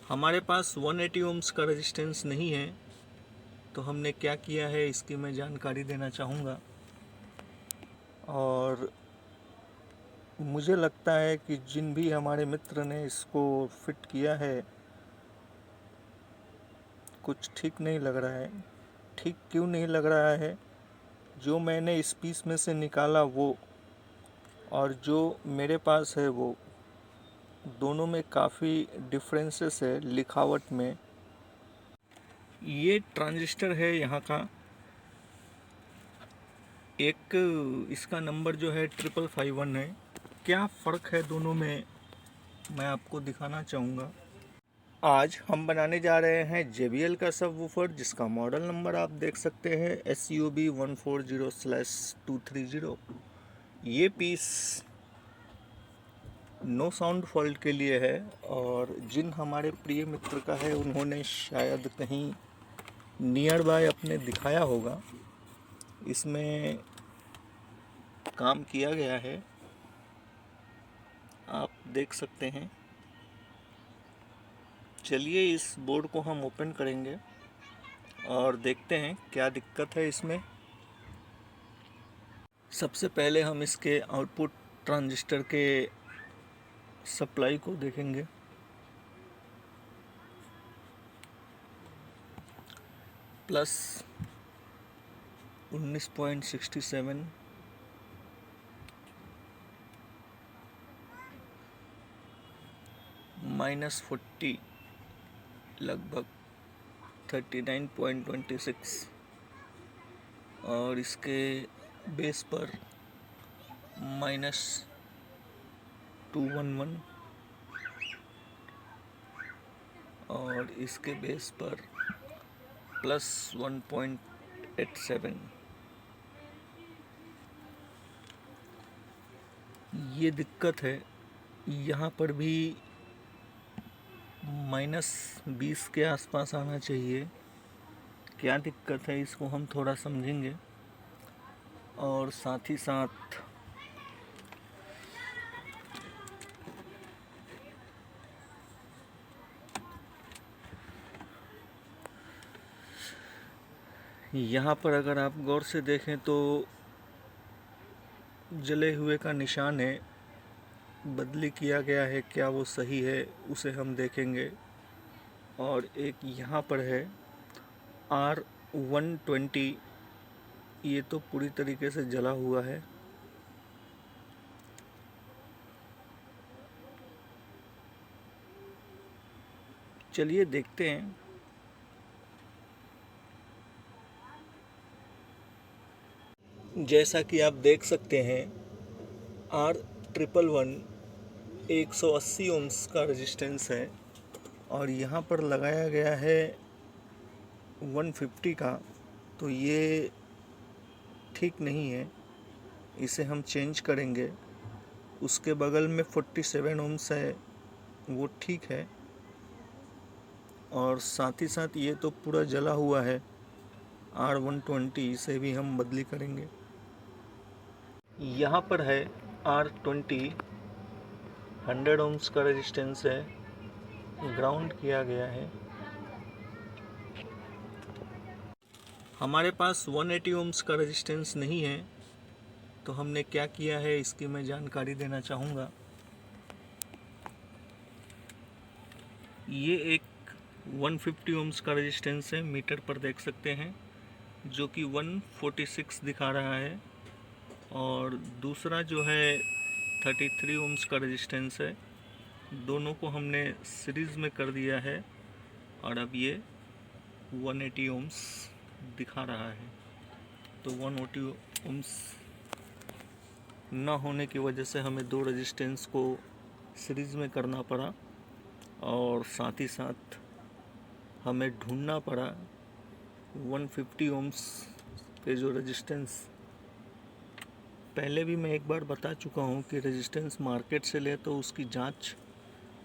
हमारे पास 180 ओम्स का रेजिस्टेंस नहीं है, तो हमने क्या किया है इसकी मैं जानकारी देना चाहूँगा। और मुझे लगता है कि जिन भी हमारे मित्र ने इसको फिट किया है कुछ ठीक नहीं लग रहा है। ठीक क्यों नहीं लग रहा है? जो मैंने इस पीस में से निकाला वो और जो मेरे पास है वो दोनों में काफ़ी डिफरेंसेस है लिखावट में। ये ट्रांजिस्टर है यहाँ का, एक इसका नंबर जो है 5551 है। क्या फ़र्क है दोनों में मैं आपको दिखाना चाहूँगा। आज हम बनाने जा रहे हैं JBL का सबवूफर, जिसका मॉडल नंबर आप देख सकते हैं SUB140/230। ये पीस नो साउंड फॉल्ट के लिए है, और जिन हमारे प्रिय मित्र का है उन्होंने शायद कहीं नियर बाय अपने दिखाया होगा। इसमें काम किया गया है, आप देख सकते हैं। चलिए इस बोर्ड को हम ओपन करेंगे और देखते हैं क्या दिक्कत है इसमें। सबसे पहले हम इसके आउटपुट ट्रांजिस्टर के सप्लाई को देखेंगे। प्लस 19.67, -40 लगभग 39.26, और इसके बेस पर -211, और इसके बेस पर +1.87। ये दिक्कत है। यहाँ पर भी -20 के आसपास आना चाहिए। क्या दिक्कत है इसको हम थोड़ा समझेंगे, और साथ ही साथ यहाँ पर अगर आप गौर से देखें तो जले हुए का निशान है, बदली किया गया है, क्या वो सही है उसे हम देखेंगे। और एक यहाँ पर है R120, ये तो पूरी तरीके से जला हुआ है। चलिए देखते हैं। जैसा कि आप देख सकते हैं R111 180 ओम्स का रेजिस्टेंस है, और यहाँ पर लगाया गया है 150 का, तो ये ठीक नहीं है, इसे हम चेंज करेंगे। उसके बगल में 47 ओम्स है, वो ठीक है, और साथ ही साथ ये तो पूरा जला हुआ है R120, इसे भी हम बदली करेंगे। यहाँ पर है R20 100 ओम्स का रेजिस्टेंस है, ग्राउंड किया गया है। हमारे पास 180 ओम्स का रेजिस्टेंस नहीं है, तो हमने क्या किया है इसकी मैं जानकारी देना चाहूँगा। ये एक 150 ओम्स का रेजिस्टेंस है, मीटर पर देख सकते हैं, जो कि 146 दिखा रहा है। और दूसरा जो है 33 ओम्स का रेजिस्टेंस है। दोनों को हमने सीरीज़ में कर दिया है, और अब ये 180 ओम्स दिखा रहा है। तो 180 ओम्स ना होने की वजह से हमें दो रेजिस्टेंस को सीरीज़ में करना पड़ा, और साथ ही साथ हमें ढूंढना पड़ा 150 ओम्स पे जो रेजिस्टेंस। पहले भी मैं एक बार बता चुका हूँ कि रेजिस्टेंस मार्केट से ले तो उसकी जांच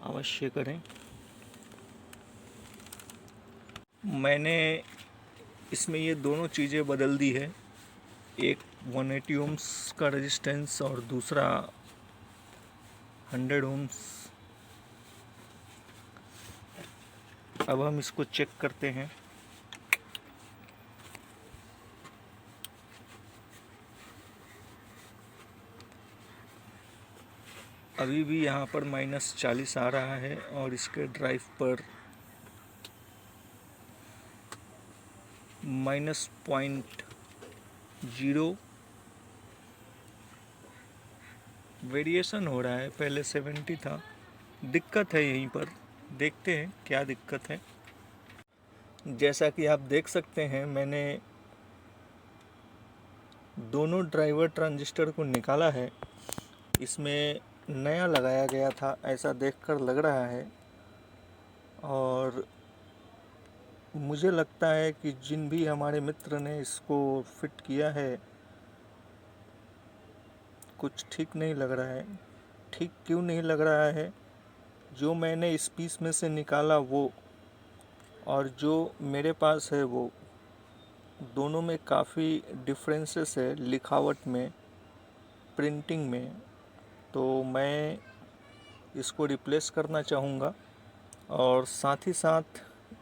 अवश्य करें। मैंने इसमें ये दोनों चीज़ें बदल दी है, एक 180 ओम्स का रेजिस्टेंस और दूसरा 100 ओम्स। अब हम इसको चेक करते हैं। अभी भी यहाँ पर -40 आ रहा है और इसके ड्राइव पर -0.0 वेरिएशन हो रहा है। पहले 70 था। दिक्कत है यहीं पर, देखते हैं क्या दिक्कत है। जैसा कि आप देख सकते हैं, मैंने दोनों ड्राइवर ट्रांजिस्टर को निकाला है। इसमें नया लगाया गया था ऐसा देखकर लग रहा है, और मुझे लगता है कि जिन भी हमारे मित्र ने इसको फिट किया है, कुछ ठीक नहीं लग रहा है। ठीक क्यों नहीं लग रहा है? जो मैंने इस पीस में से निकाला वो और जो मेरे पास है वो, दोनों में काफ़ी डिफरेंसेस है लिखावट में, प्रिंटिंग में। तो मैं इसको रिप्लेस करना चाहूँगा, और साथ ही साथ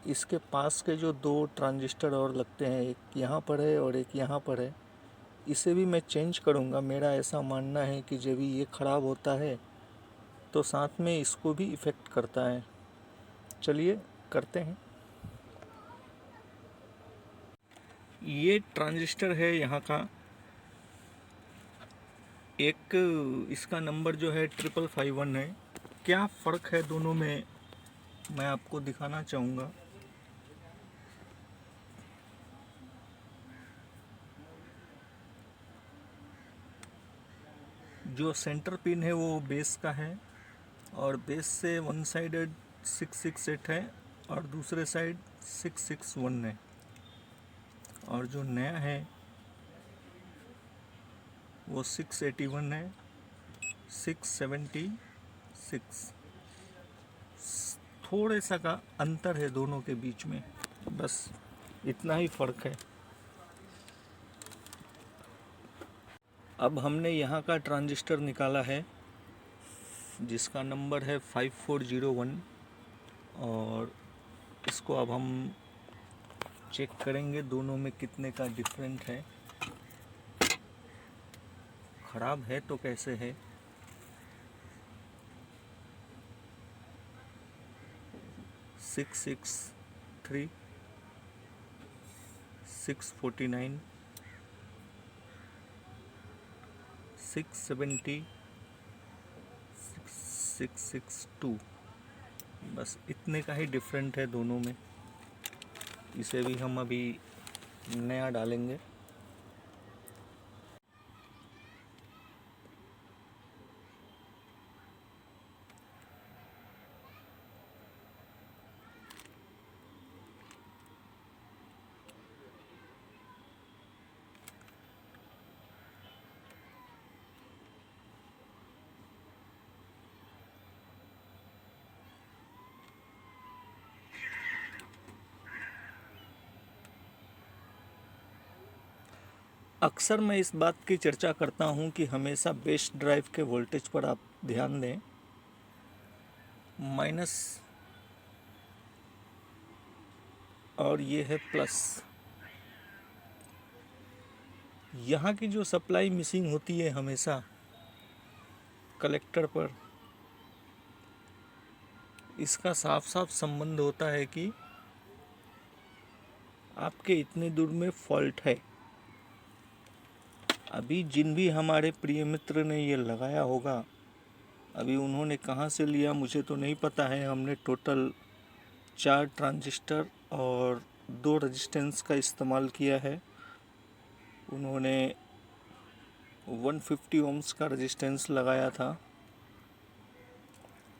इसके पास के जो 2 ट्रांजिस्टर और लगते हैं, एक यहाँ पर है और एक यहाँ पर है, इसे भी मैं चेंज करूँगा। मेरा ऐसा मानना है कि जब भी ये ख़राब होता है तो साथ में इसको भी इफ़ेक्ट करता है। चलिए करते हैं। ये ट्रांजिस्टर है यहाँ का, एक इसका नंबर जो है 5551 है। क्या फ़र्क है दोनों में, मैं आपको दिखाना चाहूँगा। जो सेंटर पिन है वो बेस का है, और बेस से वन साइडेड 668 है और दूसरे साइड 661 है। और जो नया है वो 681 है, 676। थोड़े सा का अंतर है दोनों के बीच में, बस इतना ही फ़र्क है। अब हमने यहाँ का ट्रांजिस्टर निकाला है जिसका नंबर है 5401, और इसको अब हम चेक करेंगे दोनों में कितने का डिफरेंट है। ख़राब है तो कैसे है। सिक्स 663, 649, 670, 662, बस इतने का ही डिफरेंट है दोनों में। इसे भी हम अभी नया डालेंगे। अक्सर मैं इस बात की चर्चा करता हूँ कि हमेशा बेस ड्राइव के वोल्टेज पर आप ध्यान दें। माइनस और ये है प्लस। यहाँ की जो सप्लाई मिसिंग होती है हमेशा कलेक्टर पर, इसका साफ साफ संबंध होता है कि आपके इतने दूर में फॉल्ट है। अभी जिन भी हमारे प्रिय मित्र ने ये लगाया होगा, अभी उन्होंने कहाँ से लिया मुझे तो नहीं पता है। हमने टोटल 4 ट्रांजिस्टर और 2 रेजिस्टेंस का इस्तेमाल किया है। उन्होंने 150 ओम्स का रेजिस्टेंस लगाया था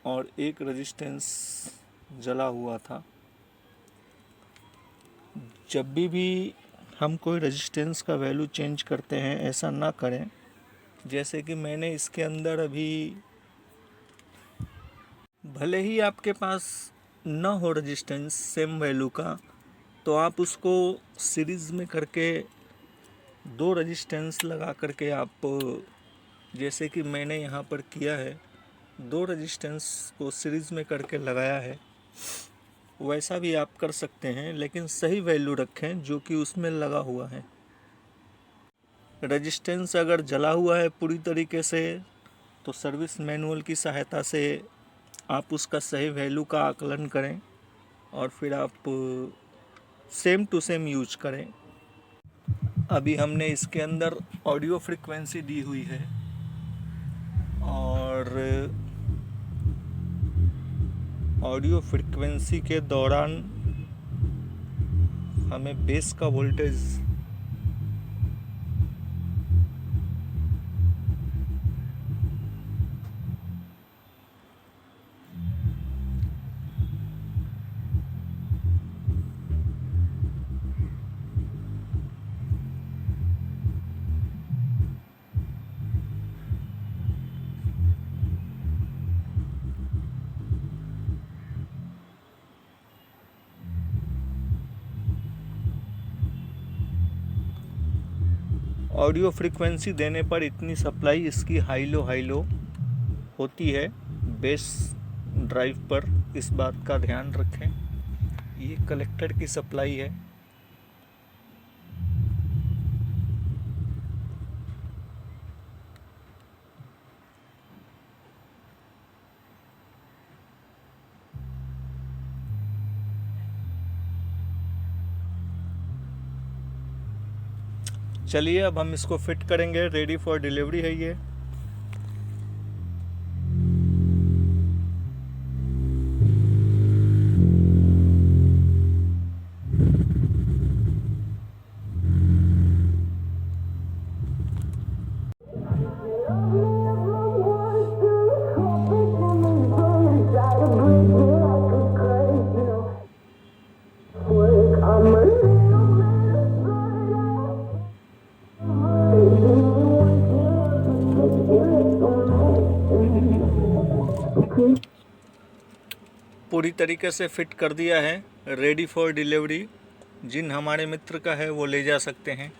और एक रेजिस्टेंस जला हुआ था। जब भी हम कोई रेजिस्टेंस का वैल्यू चेंज करते हैं, ऐसा ना करें जैसे कि मैंने इसके अंदर अभी, भले ही आपके पास न हो रेजिस्टेंस सेम वैल्यू का, तो आप उसको सीरीज़ में करके 2 रेजिस्टेंस लगा करके आप, जैसे कि मैंने यहाँ पर किया है, 2 रेजिस्टेंस को सीरीज़ में करके लगाया है, वैसा भी आप कर सकते हैं, लेकिन सही वैल्यू रखें जो कि उसमें लगा हुआ है। रेजिस्टेंस अगर जला हुआ है पूरी तरीके से तो सर्विस मैनुअल की सहायता से आप उसका सही वैल्यू का आकलन करें और फिर आप सेम टू सेम यूज करें। अभी हमने इसके अंदर ऑडियो फ्रीक्वेंसी दी हुई है और ऑडियो फ्रीक्वेंसी के दौरान हमें बेस का वोल्टेज ऑडियो फ्रीक्वेंसी देने पर इतनी सप्लाई इसकी हाई लो होती है बेस ड्राइव पर, इस बात का ध्यान रखें। ये कलेक्टर की सप्लाई है। चलिए अब हम इसको फिट करेंगे। रेडी फॉर डिलीवरी है ये। पूरी तरीके से फिट कर दिया है। Ready for delivery. जिन हमारे मित्र का है वो ले जा सकते हैं।